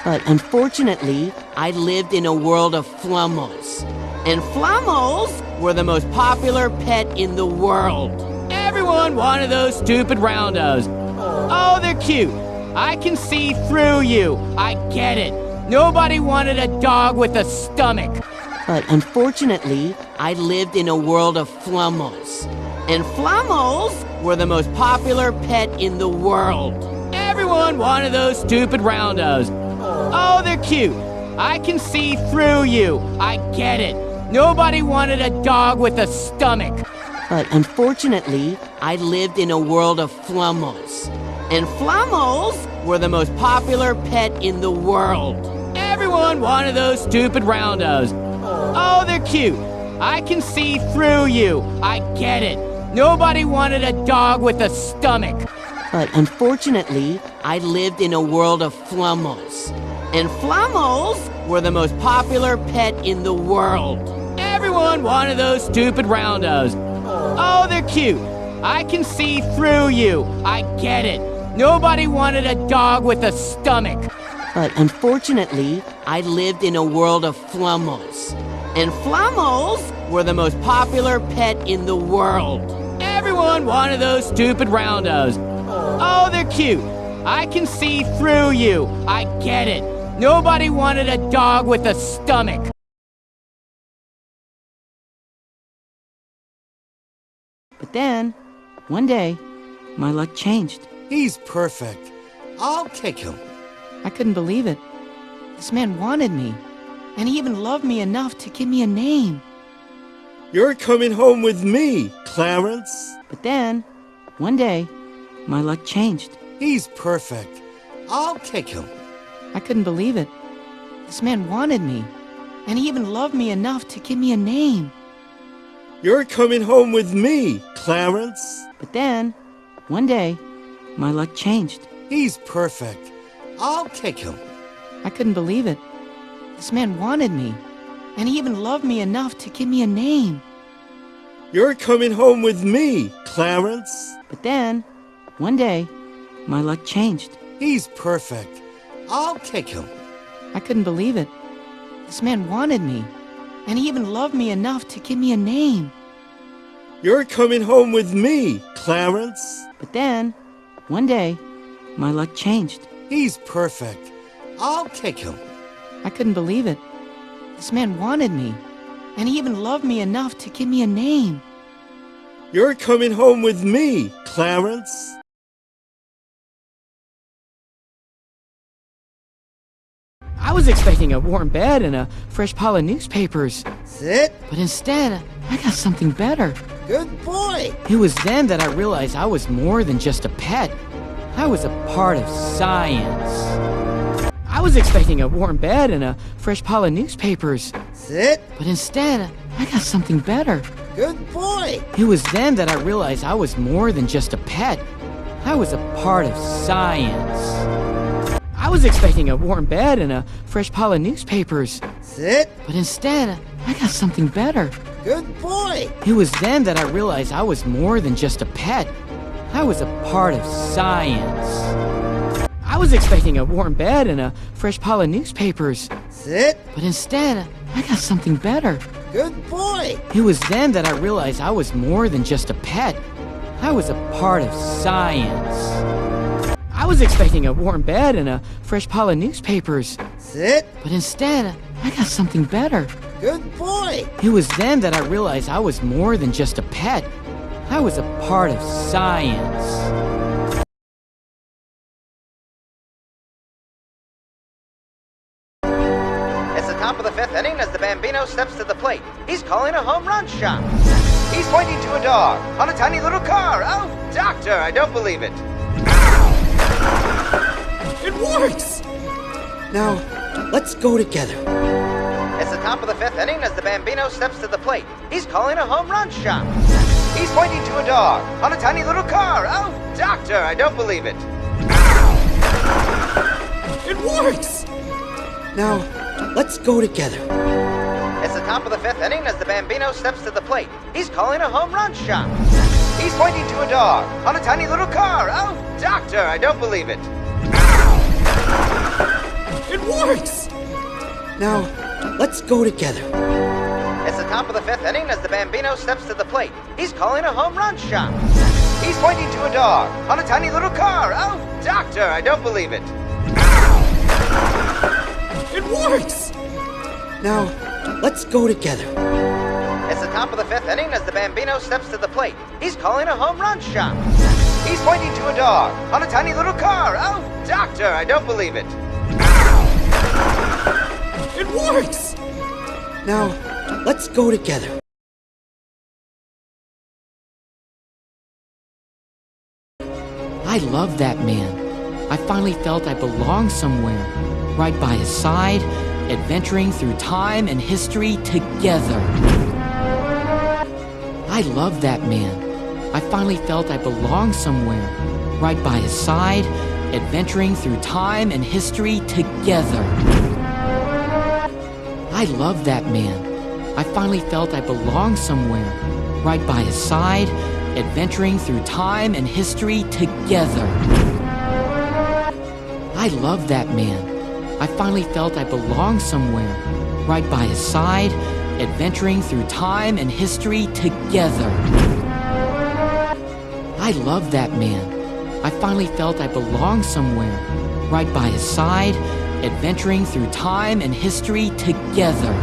But unfortunately, I lived in a world of flummels. And flummels were the most popular pet in the world. Everyone wanted those stupid roundos. Oh, they're cute. I can see through you. I get it. Nobody wanted a dog with a stomach. But unfortunately, I lived in a world of flummels. And flummels were the most popular pet in the world. Everyone wanted those stupid roundos. Oh, they're cute. I can see through you. I get it. Nobody wanted a dog with a stomach. But unfortunately, I lived in a world of flummels. And flummels were the most popular pet in the world. Everyone wanted those stupid roundos. Oh, they're cute. I can see through you. I get it. Nobody wanted a dog with a stomach. But unfortunately, I lived in a world of flummels. And flummels were the most popular pet in the world. Everyone wanted those stupid roundos. Oh, they're cute. I can see through you. I get it. Nobody wanted a dog with a stomach. But unfortunately, I lived in a world of flummels. And flummels were the most popular pet in the world. Everyone wanted those stupid roundos. Oh, they're cute. I can see through you. I get it. Nobody wanted a dog with a stomach. But then, one day, my luck changed. He's perfect. I'll take him. I couldn't believe it. This man wanted me, and he even loved me enough to give me a name. You're coming home with me, Clarence. But then, one day, my luck changed. He's perfect. I'll take him. I couldn't believe it. This man wanted me, and he even loved me enough to give me a name. You're coming home with me, Clarence. But then, one day, my luck changed. He's perfect. I'll take him. I couldn't believe it. This man wanted me, and he even loved me enough to give me a name. You're coming home with me, Clarence. But then, one day, my luck changed. He's perfect. I'll take him. I couldn't believe it. This man wanted me, and he even loved me enough to give me a name. You're coming home with me, Clarence. But then, one day, my luck changed. He's perfect. I'll take him. I couldn't believe it. This man wanted me, and he even loved me enough to give me a name. You're coming home with me, Clarence. I was expecting a warm bed and a fresh pile of newspapers. Sit. But instead, I got something better. Good boy. It was then that I realized I was more than just a pet. I was a part of science. I was expecting a warm bed and a fresh pile of newspapers. Sit. But instead, I got something better. Good boy. It was then that I realized I was more than just a pet. I was a part of science. I was expecting a warm bed and a fresh pile of newspapers. Sit. But instead, I got something better. Good boy. It was then that I realized I was more than just a pet. I was a part of science. I was expecting a warm bed and a fresh pile of newspapers. Sit. But instead, I got something better. Good boy. It was then that I realized I was more than just a pet. I was a part of science. I was expecting a warm bed and a fresh pile of newspapers. Sit. But instead, I got something better. Good boy. It was then that I realized I was more than just a pet. I was a part of science. It's the top of the fifth inning as the Bambino steps to the plate. He's calling a home run shot. He's pointing to a dog on a tiny little car. Oh, doctor, I don't believe it. It works. Now, let's go together. It's the top of the fifth inning as the Bambino steps to the plate. He's calling a home run shot. He's pointing to a dog on a tiny little car. Oh, doctor, I don't believe it. It works. Now, let's go together. It's the top of the fifth inning as the Bambino steps to the plate. He's calling a home run shot. He's pointing to a dog on a tiny little car. Oh, doctor, I don't believe it. It works! Now, let's go together. It's the top of the fifth inning as the Bambino steps to the plate. He's calling a home run shot. He's pointing to a dog on a tiny little car. Oh, doctor, I don't believe it. It works! Now, let's go together. It's the top of the fifth inning as the Bambino steps to the plate. He's calling a home run shot. He's pointing to a dog on a tiny little car. Oh, doctor, I don't believe it. It works! Now, let's go together. I love that man. I finally felt I belonged somewhere, right by his side, adventuring through time and history together. I love that man. I finally felt I belonged somewhere, right by his side, adventuring through time and history together. I love that man. I finally felt I belonged somewhere, right by his side, adventuring through time and history together. I love that man. I finally felt I belonged somewhere, right by his side, adventuring through time and history together. I love that man. I finally felt I belonged somewhere, right by his side, adventuring through time and history together.